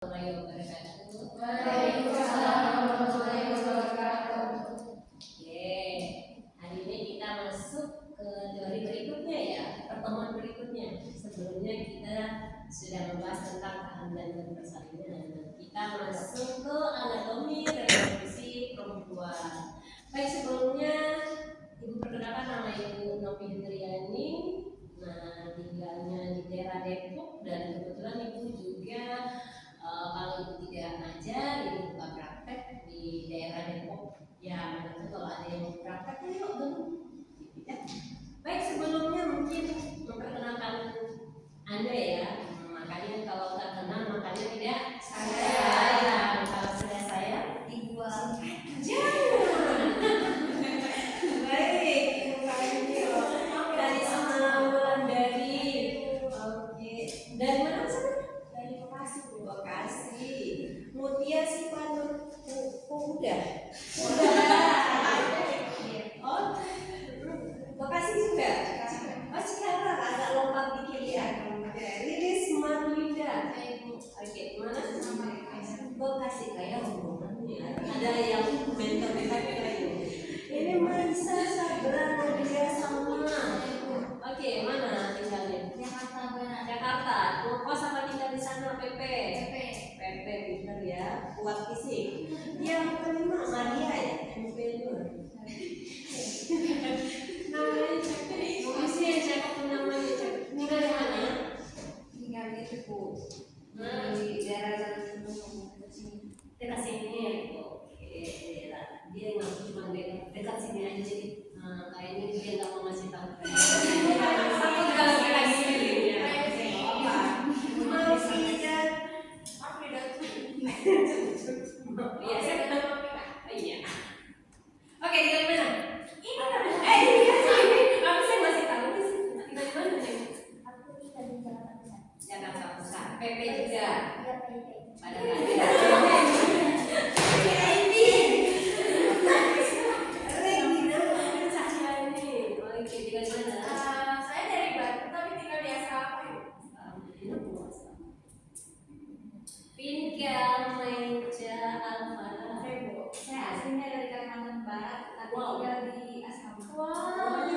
Waalaikumsalam warahmatullahi wabarakatuh. Oke, hari ini kita masuk ke teori berikutnya ya, pertemuan berikutnya. Sebelumnya kita sudah membahas tentang kehamilan dan persalinan. Kita masuk ke anatomi reproduksi perempuan. Baik, sebelumnya Ibu perkenalkan, nama Ibu Novi Hendriani. Nah, tinggalnya di daerah Depok dan kebetulan Ibu juga kalau Ibu tidak ngajar, Ibu buka praktek di daerah Depok. Ya, nanti kalau ada yang praktek, yuk dulu. Ya. Baik, sebelumnya mungkin memperkenalkan Anda ya. Makanya kalau tak kenal, makanya tidak saya. Kalau sudah saya, dibuang. Jangan. Baik, dari Semawan, dari mana sih? Dari Bekasi. Mutia Sipanur udah. Oh, Bekasi juga. Oh, sekarang agak lompat dikit ya. Lilis Marlinda. Oke, mana? Bekasi kayak hubungannya. Ada yang mentor kayak ini Marisa Sabra Nadia sama. Oke, mana tinggalnya? Jakarta. Mau kos apa tinggal di sana? PP, pinter ya, kuat fisik. Yang kelima Maria ya, MP Nur. Namanya siapa? Mesti yang siapa pun namanya. Tinggal di mana? Tinggal di Teguh. Di daerah Jalan dekat sini ya. Oke, dia nggak cuma dekat sini aja jadi kayaknya dia nggak mau ngasih tahu. Aku kalau lagi sini ya. Iya. Oke, tinggal di mana? Ini kan. Aku saya masih tahu di sini. Tinggal di mana nih? Aku tinggal di Jakarta Pusat. PP juga. Iya, PP. Pada Saya dari Batu tapi tinggal di asrama. Pinka Meja Alfara. Saya aslinya dari Kalimantan Barat, tapi tinggal di asrama.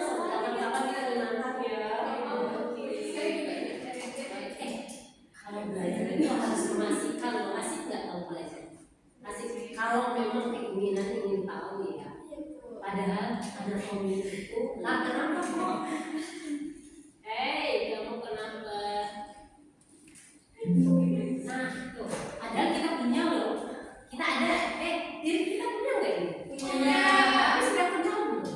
Kapan-kapan kita dimantar ya. Saya juga Kalau belajar itu harus mengasihkan, lo asik nggak tahu belajar? Asik kalau memang keinginan ingin tahu ya. Padahal anatomi itu kenapa kok? Kamu kenapa? Nah, tuh, padahal kita punya loh. Kita ada. Diri kita punya nggak ini? punya. Tapi sudah kenal belum?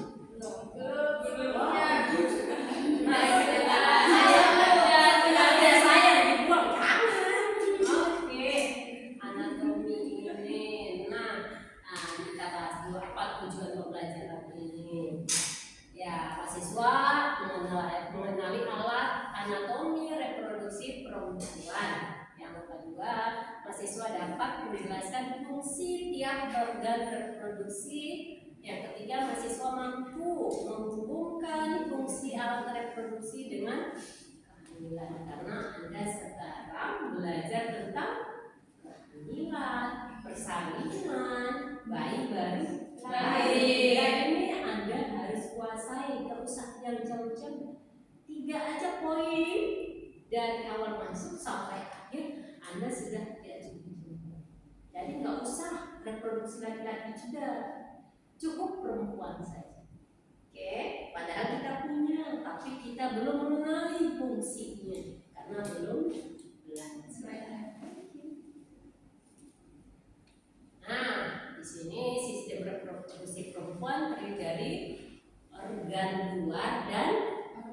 Mengenali alat anatomi reproduksi perempuan. Yang kedua, mahasiswa dapat menjelaskan fungsi tiap organ reproduksi. Yang ketiga, mahasiswa mampu menghubungkan fungsi alat reproduksi dengan kehamilan. Karena Anda sekarang belajar tentang kehamilan, persalinan, bayi baru lahir. Dan ini Anda harus kuasai, tidak usah yang jauh-jauh. 3 aja poin dari awal masuk sampai akhir Anda sudah tidak cukup. Jadi nggak usah reproduksi laki-laki juga, cukup perempuan saja. Oke, padahal kita punya, tapi kita belum mengenali fungsinya karena belum belajar. Nah, di sini sistem reproduksi perempuan terdiri dari organ luar dan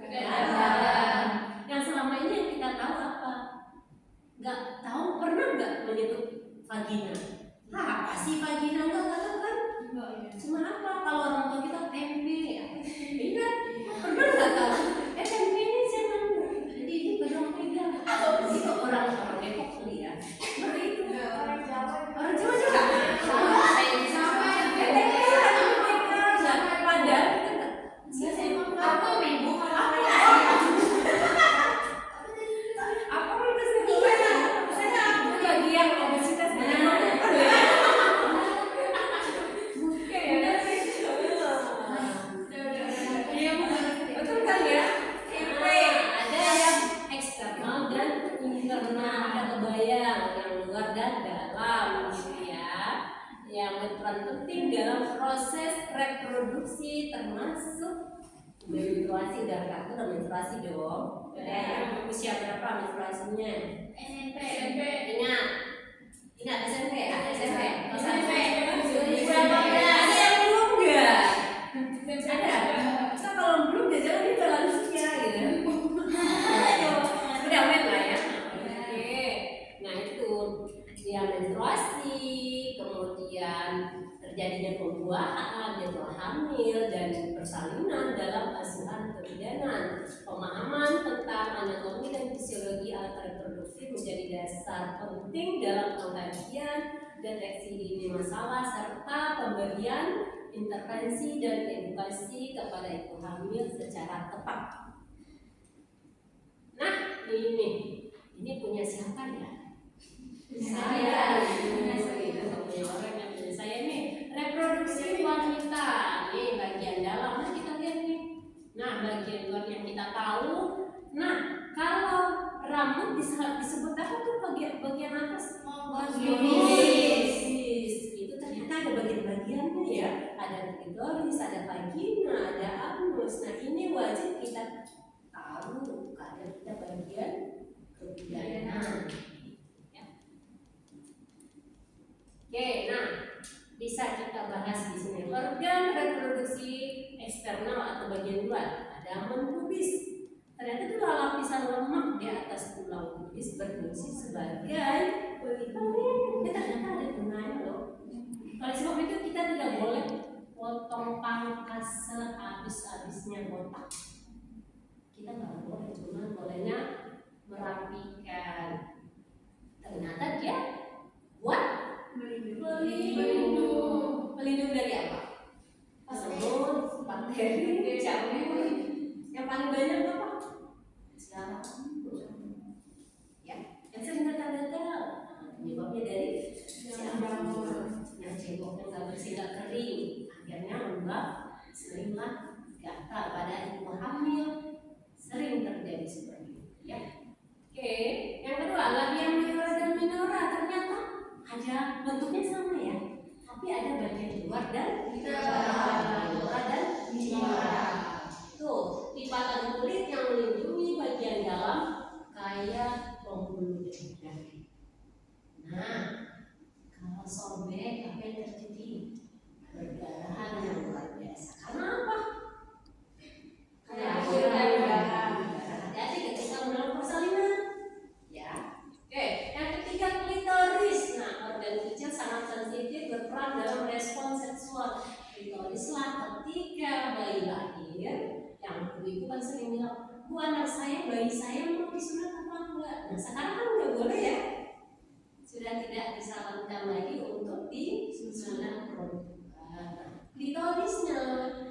dalam. Yang selama ini yang kita tahu apa? Nggak tahu, pernah nggak menyebut vagina? Apa sih vagina? Nggak tahu kan? Cuma apa? Kalau orang tua kita tempe, ingat? Pernah nggak tahu? Tempe ini siapa? Jadi ini bedong pegang. Itu orang Depok kali ya. Nah itu Orang Jawa. orang Jawa juga. Saya di sana. Padahal apa minggu apa itu bagian berperan penting dalam proses reproduksi termasuk menstruasi. Udah menstruasi dong. Ya, usia berapa menstruasinya? SMP. Ingat SMP ya? SMP. SMP. Ada yang belum nggak? Ada. So, kalau belum ya jangan kita langsung ya gitu. Udah wet lah ya. Oke. Nah itu dia menstruasi, kemudian terjadinya pembuahan, yaitu hamil dan persalinan dalam asuhan kebidanan. Pemahaman tentang anatomi dan fisiologi alat reproduksi menjadi dasar penting dalam pengkajian, deteksi dini masalah, serta pemberian intervensi dan edukasi kepada ibu hamil secara tepat. Nah, ini punya siapa ya? Saya. Saya nih reproduksi wanita. Nih bagian dalam. Nah kita lihat nih. Nah bagian luar yang kita tahu. Nah kalau rambut disebut apa tuh bagian atas? Klitoris. Itu ternyata ada bagian-bagiannya ya. Ada klitoris, ada vagina, ada anus. Nah ini wajib kita tahu karena kita bagian kebidanan. Oke, nah bisa kita bahas di sini organ reproduksi eksternal atau bagian luar. Ada pubis. Ternyata itu lapisan lemak di atas tulang pubis berfungsi sebagai pelindung. Ternyata ada gunanya loh. Oleh sebab itu kita tidak boleh potong pangkas sehabis-habisnya botak. Kita nggak boleh, cuma bolehnya merapikan. Ternyata dia buat pelindung dari apa? Semut, bakteri, jamur. Yang paling banyak apa? Jamur. Ya, yang sering gatal-gatal. Penyebabnya dari jamur. Yang ceboknya nggak bersih, nggak kering, akhirnya menyebab seringlah gatal pada ibu hamil. Sering terjadi seperti itu. Ya. Oke, yang kedua labia mayora dan minora ternyata ada bentuknya sama ya, tapi ada bagian luar dan minora dan minora. Tuh, lipatan kulit yang melindungi bagian dalam kayak pembuluh darah. Nah, kalau sobek apa yang terjadi? Perdarahan yang luar biasa. Karena apa? Hati-hati ketika menolong persalinan. Ya. Oke, yang ketiga klitoris. Nah, organ kecil sangat sensitif berperan dalam respon seksual. Klitorislah ketika bayi lahir, yang ibu kan sering bilang, bu anak saya, bayi saya mau disunat apa enggak? Nah sekarang kan udah boleh ya, sudah tidak disarankan lagi untuk disunat perempuan. Klitorisnya,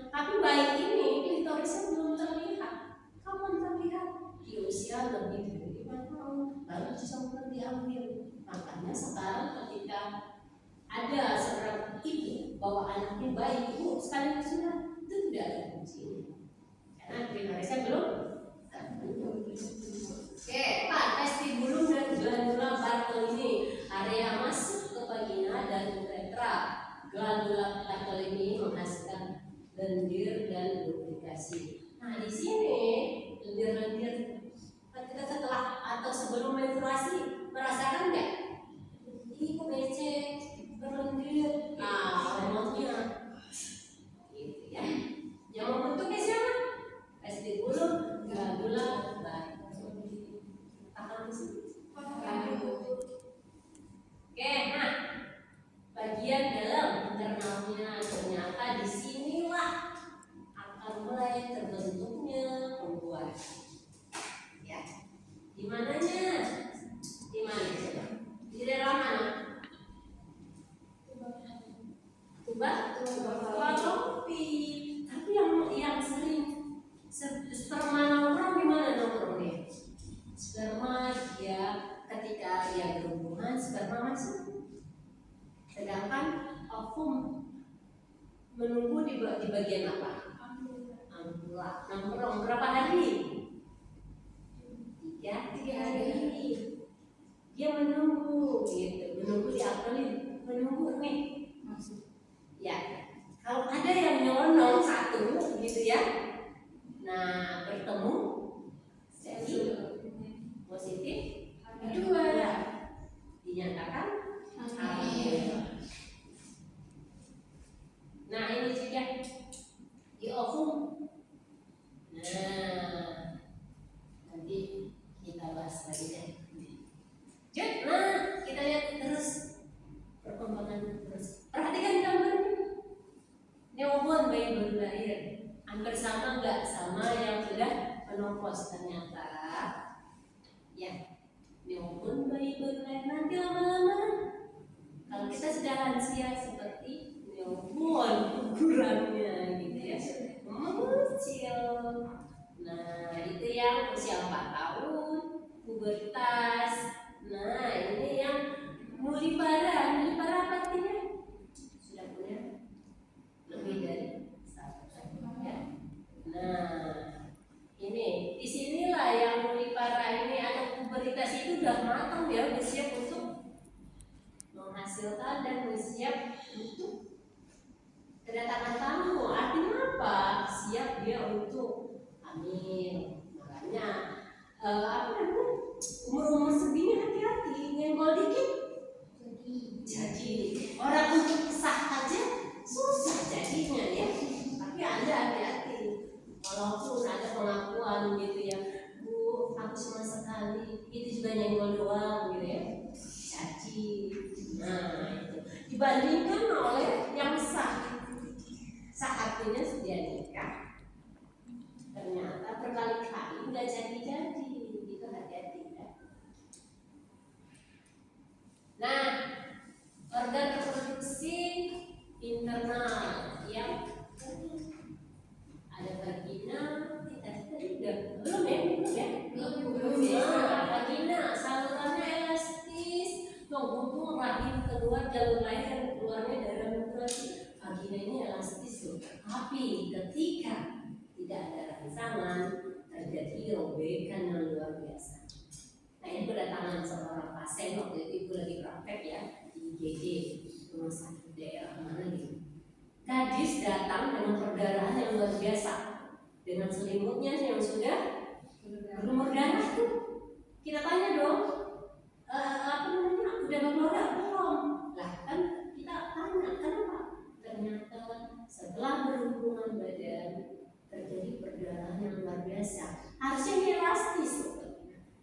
tapi bayi ini klitorisnya belum terlihat. Kapan terlihat? Di usia lebih dari 5 tahun baru bisa mulai diambil. Makanya sekarang ketika ada seorang ibu bawa anaknya bayi, ibu sekali disunat itu tidak ada kuncinya karena klitorisnya belum terbentuk. Oke, Pak, vestibulum dan glandula Bartolini, area masuk ke vagina dan uretra. Glandula Bartolini menghasilkan lendir dan lubrikasi. Nah, di sini lendir-lendir kita setelah atau sebelum menstruasi merasakan nggak? Ini kok becek, berlendir. Nah, hormonnya gitu ya. Yang membentuknya siapa? Vestibulum, glandula Bartolini. Paham sih? Oke, nah bagian dalam internalnya ternyata disinilah akan mulai terbentuknya pembuahan. Ya, di mananya? Di mana coba? Di dalam mana? Tuba tapi yang sering sperma nongkrong di mana nongkrongnya? Sperma dia ketika dia berhubungan sperma masuk, sedangkan ovum menunggu di bagian apa? Ambula. Nongkrong berapa hari? 3 hari. Dia menunggu gitu, menunggu diapelin, menunggu nih rahasia seperti pneumonia ukurannya gitu ya, mengecil. Nah itu yang usia 4 tahun, pubertas. Nah ini yang nulipara apa artinya? Sudah punya lebih dari satu ya. Nah ini disinilah yang nulipara ini atau pubertas itu udah matang ya, udah siap untuk menghasilkan dan siap untuk kedatangan tamu. Artinya apa? Siap dia untuk hamil. Makanya umur segini hati-hati, nyenggol dikit jadi orang untuk sah aja susah jadinya ya. Tapi Anda hati-hati, walaupun ada pengakuan gitu ya, Bu aku cuma sekali, itu juga nyenggol doang gitu ya, jadi. Nah itu dibandingkan oleh yang sah artinya sudah nikah ternyata berkali-kali nggak jadi gitu, hati-hati ya. Nah organ reproduksi internal yang ada vagina, kita udah belum ya? Nah, vagina salurannya elastis, menghubung rahim keluar jalur lain yang keluarnya dari menstruasi. Vagina ini elastis loh, tapi ketika tidak ada rangsangan terjadi robekan yang luar biasa. Nah ini kedatangan seorang pasien waktu itu, ibu lagi praktek ya di IGD rumah sakit daerah mana gitu. Gadis datang dengan perdarahan yang luar biasa, dengan selimutnya yang sudah berlumur darah tuh. Kita tanya dong, apa namanya, udah berkeluarga belum? Lah kan kita tanya kenapa? Ternyata setelah berhubungan badan terjadi perdarahan yang luar biasa. Harusnya dia elastis,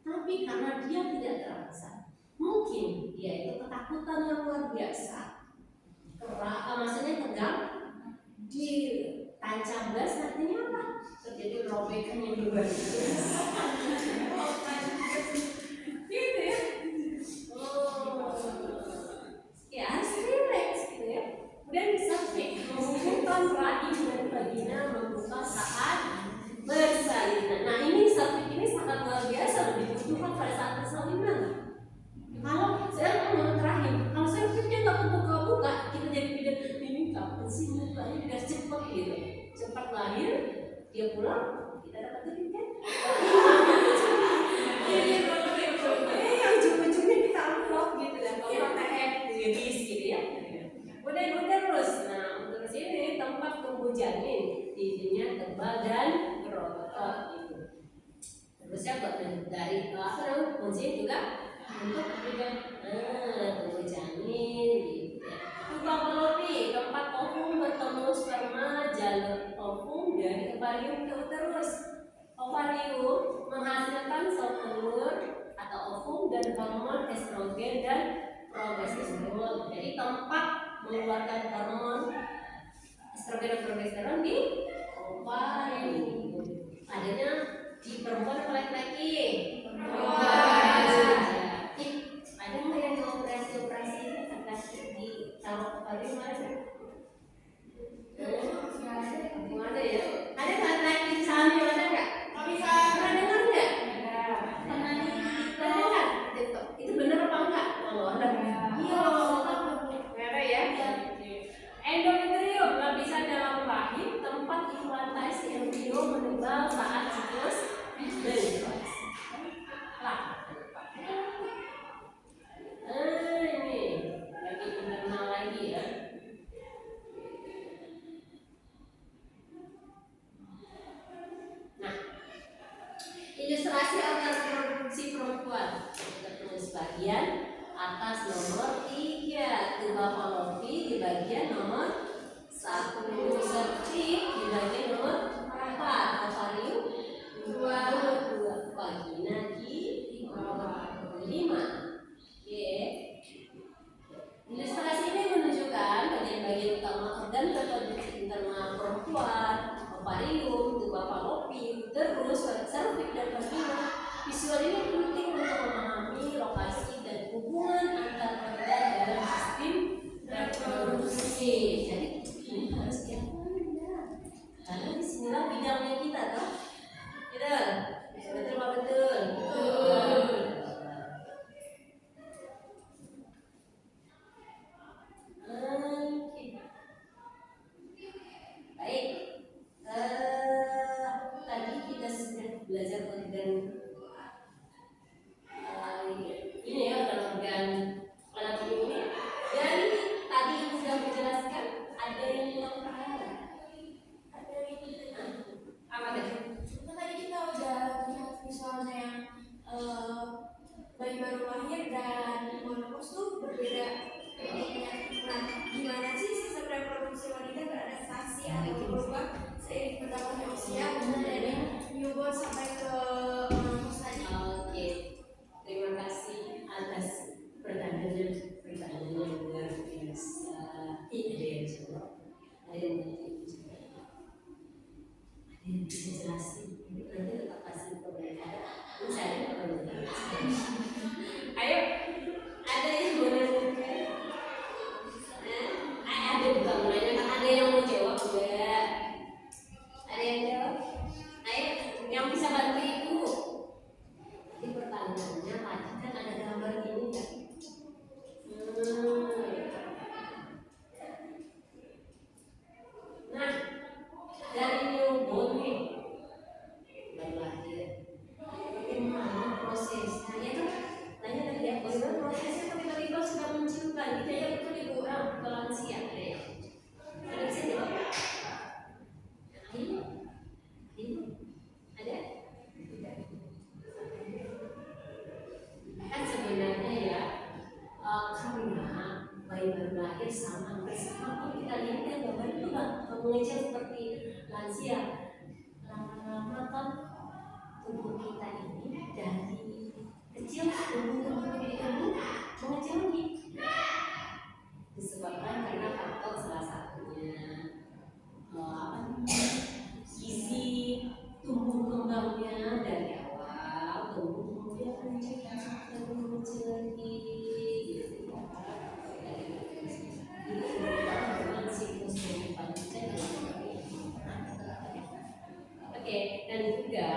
tapi karena dia tidak terasa, mungkin dia itu ketakutan yang luar biasa. Maksudnya tegang, ditancap gas, artinya apa? Terjadi robekan yang luar biasa. Gitu ya. Ya harus relax gitu ya. Udah bisa menghubungkan rahim dan vagina, membuka saat bersalinan. Nah ini sarfik ini sangat luar biasa, lebih dibutuhkan pada saat persalinan. Kalau saya mau rahim, kalau sarfiknya nggak kebuka-buka, kita jadi bilang ini kapan sih mukanya biar cepat gitu, cepat lahir, dia pulang, kita dapat duit kan? Yang ujung-ujungnya kita amplop gitu kan, kalau KTM habis gitu ya. Udah terus. Nah terus ini tempat tumbuh janin, dindingnya tebal dan berotot gitu. Terusnya buat dari kuncinya juga untuk juga tumbuh janin gitu ya. Tuba fallopi, tempat ovum bertemu sperma, jalur ovum dari ovarium ke uterus. Ovarium menghasilkan sel telur atau ovum dan hormon estrogen dan progesteron. Jadi tempat mengeluarkan hormon estrogen dan progesteron di ovarium. Adanya di perempuan atau laki-laki? Ada nggak yang operasi di calon ovarium ada? Nggak ada ya? Ada nggak laki hamil ada nggak? Pernah dengar nggak? Pernah dengar? Itu benar apa enggak? Oh ada. Iya. Nggak ada ya? Endometrium, lapisan dalam rahim, tempat implantasi embrio menebal saat siklus menstruasi. Ini lagi internal lagi ya. Nah, ilustrasi organ reproduksi perempuan. Kita tulis bagian atas nomor 3, tuba fallopi di bagian nomor 1, cervix di bagian nomor 4, ovarium 2, vagina di nomor 5. Oke. Ilustrasi ini menunjukkan bagian-bagian utama organ reproduksi internal perempuan, ovarium, tuba fallopi, uterus, cervix dan vagina. Visual ini penting untuk memahami lokasi dan hubungan antar organ dalam sistem reproduksi. sama. Kalau kita lihat kan gambar itu nggak mengecil seperti lansia. Lama-lama kan tubuh kita ini dari kecil tumbuh mengecil lagi. Disebabkan karena faktor salah satunya gizi tumbuh kembangnya dari awal tumbuh kemudian mengecil lagi gitu ya. Jadi memang siklus kehidupan kita seperti itu. Oke, dan juga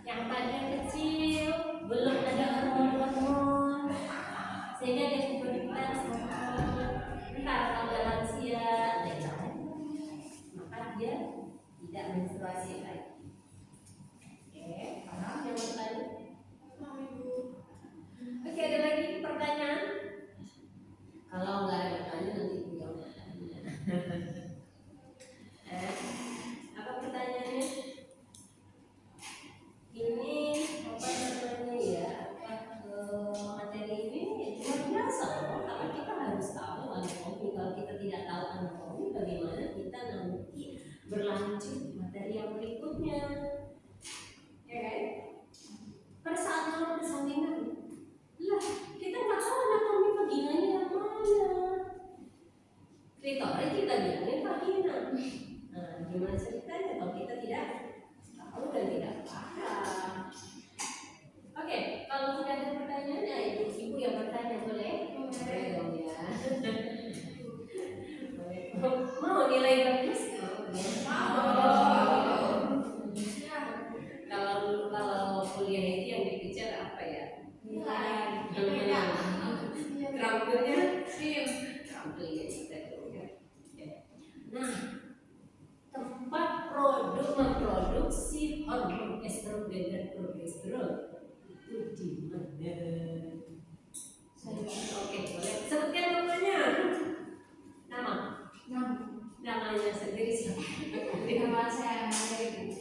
yang tadinya kecil belum ada hormon sehingga dia pubertas entar kalau lansia maka dia tidak menstruasi lagi. Oke, paham yang tadi? Oke, ada lagi pertanyaan? Kalau nggak ada pertanyaan nanti beliau apa pertanyaannya? Ini apa namanya ya? Materi ini luar biasa loh, karena kita harus tahu anatomi. Kalau kita tidak tahu anatomi, bagaimana kita nanti berlanjut materi yang berikutnya, ya kan? Pada saat kalau bersampingan, lah kita nggak tahu anatomi vaginanya yang mana. Klitoris kita bilangin vagina. Nah, gimana ceritanya kalau kita tidak tahu dan tidak paham? Oke, kalau sudah ada pertanyaan ya ibu yang bertanya boleh? Boleh dong ya. Mau nilai bagus? Mau. Kalau kuliah itu yang dikejar apa ya? Nilai. Terampilnya sim. Terampil ya kita dulu ya. Nah, tempat memproduksi hormon estrogen dan progesteron itu di mana? Oke, boleh sebutkan namanya. Namanya sendiri siapa? Nama saya Ibu.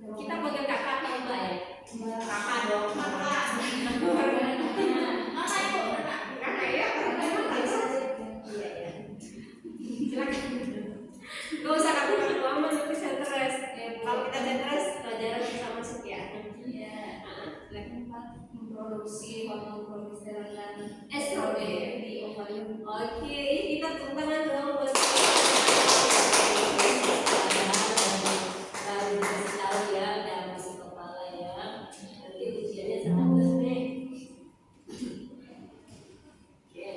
Kita panggil kakak atau mbak ya? Kakak dong. Kakak ya? Iya ya. Silakan. Gak usah kamu lama nanti stres. Kalau kita stres, pelajaran bisa masuk ya. Iya. Tempat memproduksi hormon progesteron dan Estrogen di ovarium. Oke, kita tepuk tangan dong buat baru dikasih tahu ya, jangan masuk kepala ya. Nanti ujiannya 19 Mei. Oke,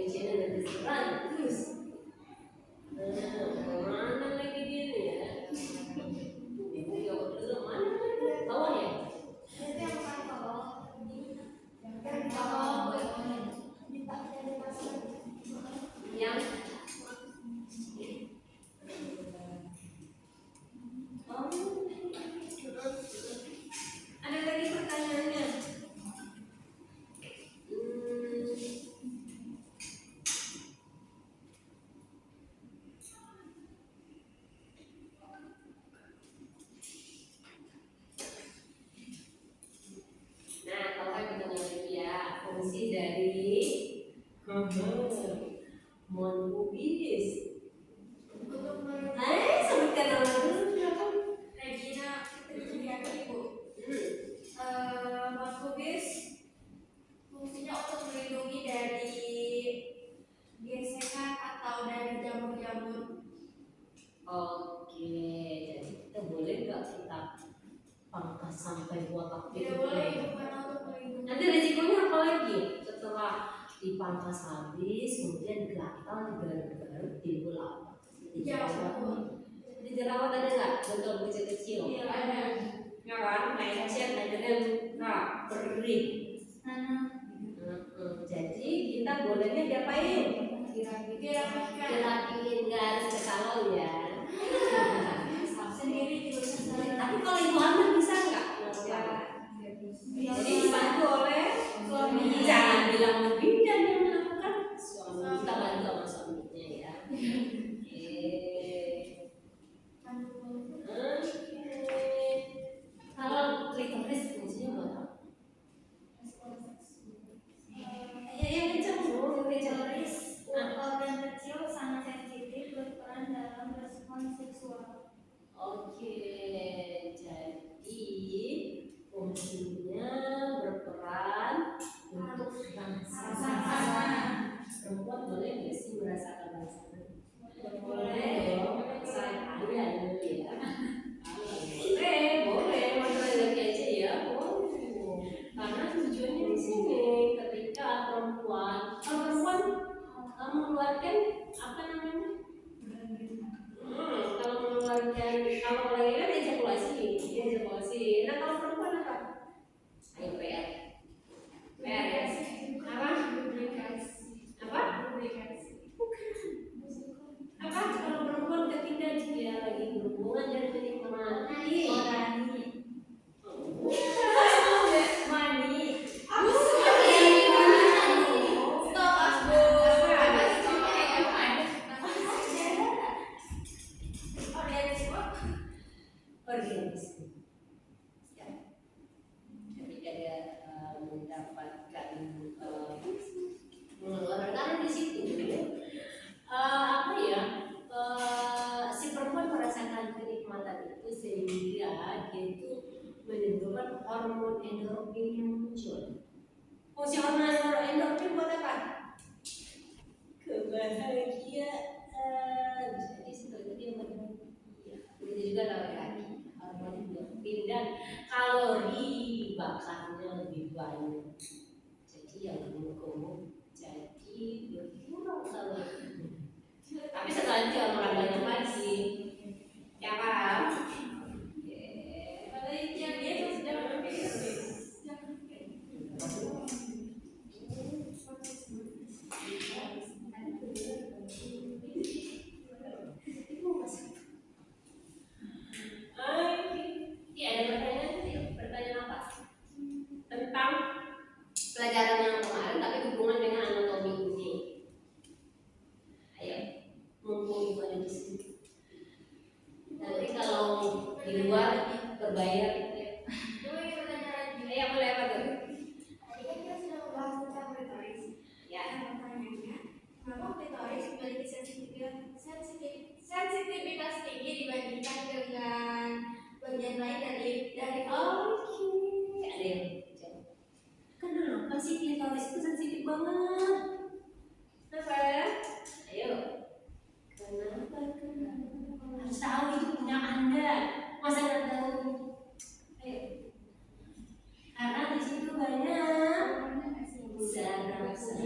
ujiannya nanti 100. Mana lagi dia nih ya? Ibu jawab dulu, mana lagi? Bawah ya? Yang ada lagi pertanyaannya? Nah, kalau kita lihat ya fungsi dari monopubis. Sebutkan nama dulu siapa? Regina Trijuliani, Bu. Monopubis fungsinya untuk melindungi dari gesekan atau dari jamur-jamur. Oke, jadi kita boleh nggak kita pangkas sampai botak Tidak boleh itu karena untuk melindungi. Nanti resikonya apa lagi? Setelah dipangkas habis, kemudian gatal, digaruk-garuk, timbul apa? Di jerawat ada nggak? Bentuk kecil-kecil? Iya, ada. Ya kan? Lecet, akhirnya nggak perih. Jadi kita bolehnya diapain? Dirapiin, nggak harus ke salon ya. Sendiri juga bisa. Tapi kalau ibu hamil bisa nggak? Jadi dibantu oleh suami. Jangan bilang lebih dan yang melakukan suami. Kita bantu sama suaminya ya. Kalau klitoris fungsinya buat apa? Yang kencang dulu, klitoris. mengeluarkan apa namanya? Kalau mengeluarkan kalau lagi kan ejakulasi. Nah kalau perempuan apa? Ayo PR. PR ya. Apa? Apa? Apa? Kalau perempuan ketika dia lagi berhubungan dan menikmati organisme. Ya. Ketika dia mendapatkan mengeluarkan di situ apa ya, si perempuan merasakan kenikmatan itu sehingga dia itu menimbulkan hormon endorfin yang muncul. Fungsi hormon endorfin buat apa? Kebahagiaan. Jadi setelah dia bahagia. Begitu juga laki-laki, hormon endorfin dan kalori dibakarnya lebih banyak. Jadi yang gemuk jadi berkurang kalori. Tapi setelah itu jangan makan banyak lagi. Ya paham? Yang dia itu sudah pertanyaan apa? Tentang pelajaran yang kemarin tapi hubungan dengan anatomi ini. Ayo, mumpung ibu ada di sini. Nanti kalau di luar berbayar. Ayo boleh apa tuh? Tadi kan kita sudah membahas tentang klitoris. Ya. Pertanyaannya, kenapa klitoris memiliki sensitivitas tinggi dibandingkan dengan bagian lain dari Oke, ada yang jawab. Kenapa sih klitoris itu sensitif banget? Kenapa? Ayo. Kenapa? Harus tahu itu punya Anda. Masa nggak tahu? Ayo. Karena di situ banyak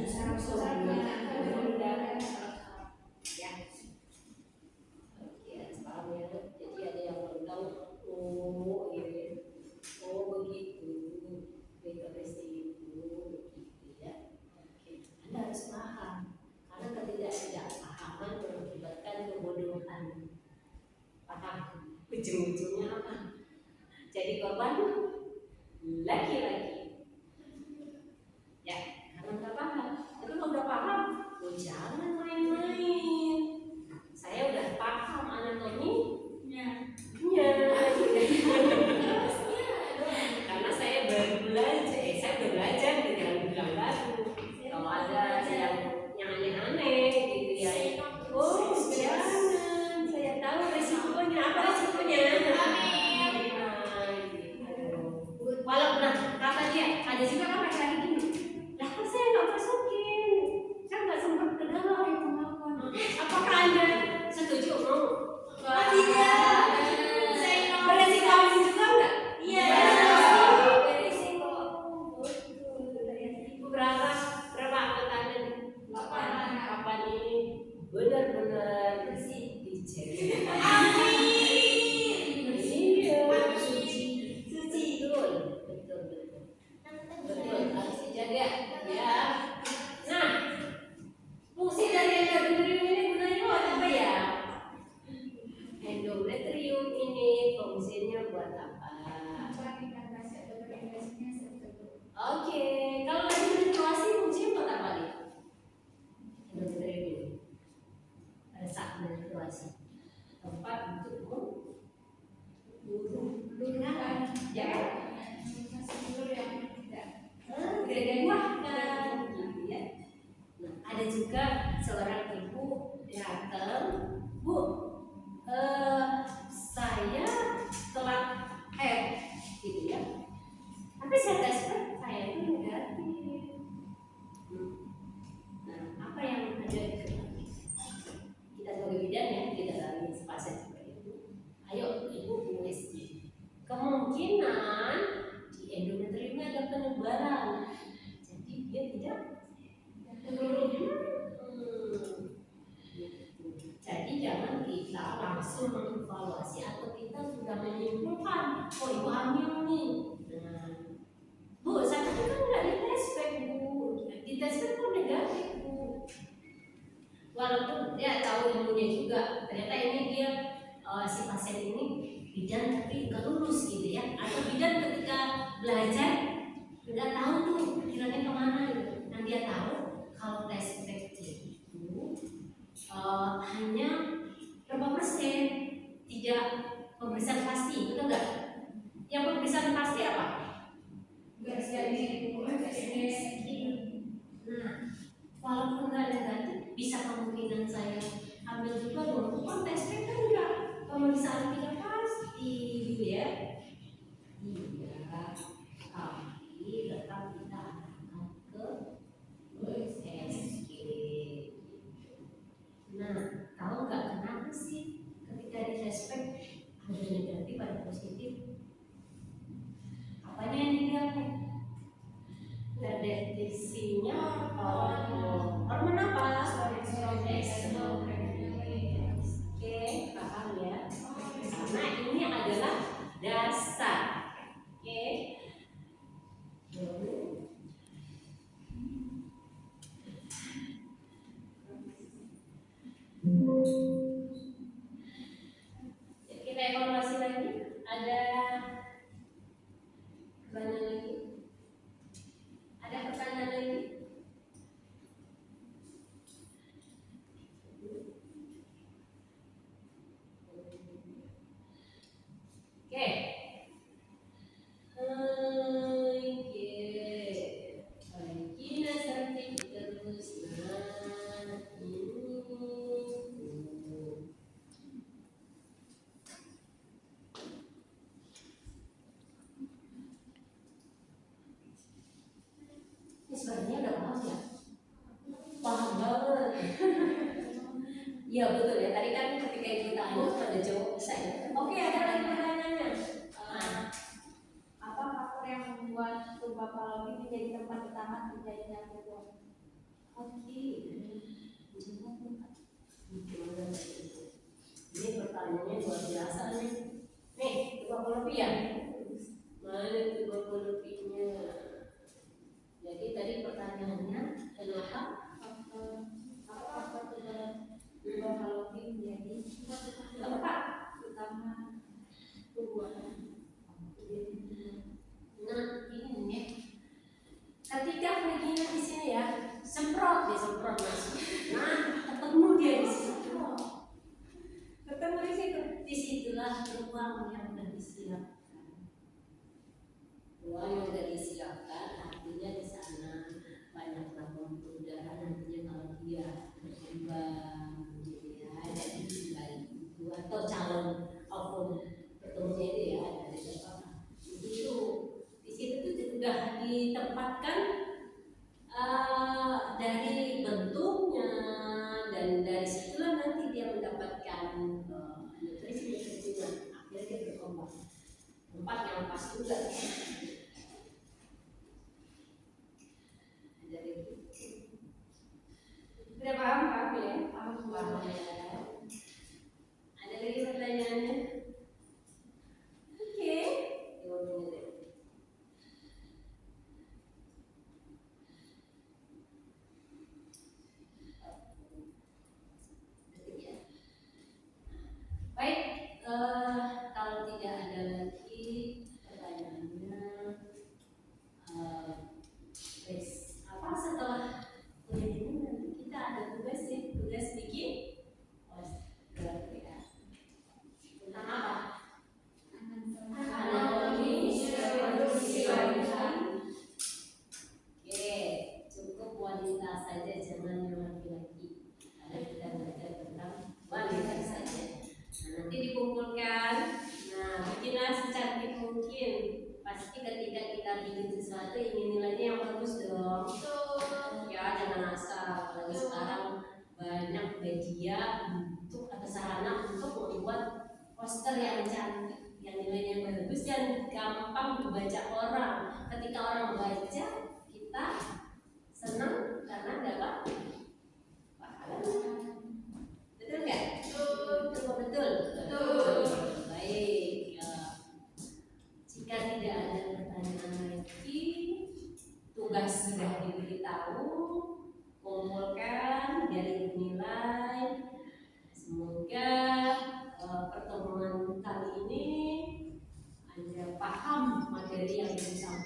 saraf ya. Oke, paham ya. Jadi ada yang belum tahu. Oh, iya. Oh, begitu. Klitoris itu begitu ya. Oke. Anda harus paham. Karena ketidakpahaman mengakibatkan kebodohan. Paham? Ujung-ujungnya apa? Jadi korban laki-laki. Ya, karena nggak paham. Tapi kalau udah paham, jangan main-main. Saya udah paham anatominya. Karena saya baru belajar. Saya udah belajar dengan bilang baru. Kalau ada yang aneh-aneh gitu ya. Oh, jangan. Saya tahu resikonya. Apa resikonya? Walaupun kata dia ada juga kan laki-laki gini. Lah kok saya nggak masukin? Saya nggak sempat ke dalam. Apakah Anda setuju mau? Tidak. Beresiko juga enggak? Iya. Beresiko. Berapa anggota Anda? 8 ini benar-benar bersih dicek. Betul, harus dijaga ya. Nah, fungsi dari endometrium ini gunanya buat apa ya? Endometrium ini fungsinya buat apa? Oke, kalau lagi menstruasi fungsinya buat apa nih? Endometrium ini pada saat menstruasi tempat untuk menurunkan ya. Gak gitu ya. Nah, ada juga seorang ibu datang, Bu, saya telat gitu ya. Tapi saya tes saya itu negatif. Nah, apa yang ada di kepala kita sebagai bidan ya, kita dalam pasien seperti itu. Ayo ibu USG. Kemungkinan di endometriumnya ada penebalan, jadi dia tidak oh ibu hamil nih. Nah, bu, saya kan nggak dites pack bu, dites pack kok negatif bu. Walaupun dia tahu ilmunya juga, ternyata ini dia si pasien ini bidan tapi nggak lulus gitu ya, atau bidan ketika belajar nggak tahu tuh kiranya kemana gitu. Nah dia tahu kalau tes pack itu hanya berapa persen, tidak pemeriksaan pasti, betul nggak? Yang pemeriksaan pasti apa? Nah, walaupun nggak negatif, bisa kemungkinan saya ambil juga dong. Bukan tes pack kan nggak pemeriksaan tidak pasti, gitu ya. Iya, tapi tetap kita arahkan ke USG. Nah, tahu nggak kenapa sih ketika di tes pack ada negatif ada positif? Apanya yang dilihat nih? Terdeteksinya hormon apa? Oke, paham ya? Karena ini adalah dasar. Oke. Kita evaluasi lagi. Ada pertanyaan lagi? Ada pertanyaan lagi? Oke. Gina cantik terus. Nah, ini. Ini sebenarnya udah paham ya? Paham banget. Iya betul ya. Tadi kan ketika ibu tanya pada jawab bisa ya. Oke, ada lagi pertanyaannya. Apa faktor yang membuat tuberkulosis menjadi tempat utama terjadinya tuberkulosis? Oke. Ini pertanyaannya luar biasa nih. Nih, tuberkulosis ya. Mana tuberkulosisnya? Jadi tadi pertanyaannya kenapa Faktor tuberkulosis menjadi tempat utama tubuhan? Nah, ini nih. Ketika begini di sini ya, semprot masuk. Nah, ketemu dia di situ. Ketemu di situ. Disitulah ruang yang sudah disiapkan. Ruang yang sudah disiapkan artinya di sana banyaklah pembuluh darah nantinya kalau dia berkembang gitu ya, jadi baik itu atau calon maupun ketemunya itu ya dari siapa begitu. Di situ tuh sudah ditempatkan dari bentuknya, dan dari situlah nanti dia mendapatkan nutrisi-nutrisinya, akhirnya dia berkembang. Tempat yang pas juga. Sudah paham ya? Paham ya. Ada lagi pertanyaannya? Oke. Baik, kalau tidak ada lagi pertanyaannya, apa setelah kuliah ini nanti kita ada tugas bikin poster ya. Tentang apa? Anatomi reproduksi wanita. Oke, cukup wanita saja, jangan yang laki-laki. Karena kita belajar tentang wanita saja. Nah, nanti dikumpulkan. Nah, bikinlah secantik mungkin. Pasti ketika kita bikin sesuatu ingin nilainya yang bagus dong. Ya, jangan asal. Apalagi sekarang banyak media untuk atau sarana untuk membuat poster yang cantik, yang nilainya bagus dan gampang dibaca orang. Ketika orang baca, kita senang karena dapat pahala. Betul nggak? Betul. Baik. materi yang disampaikan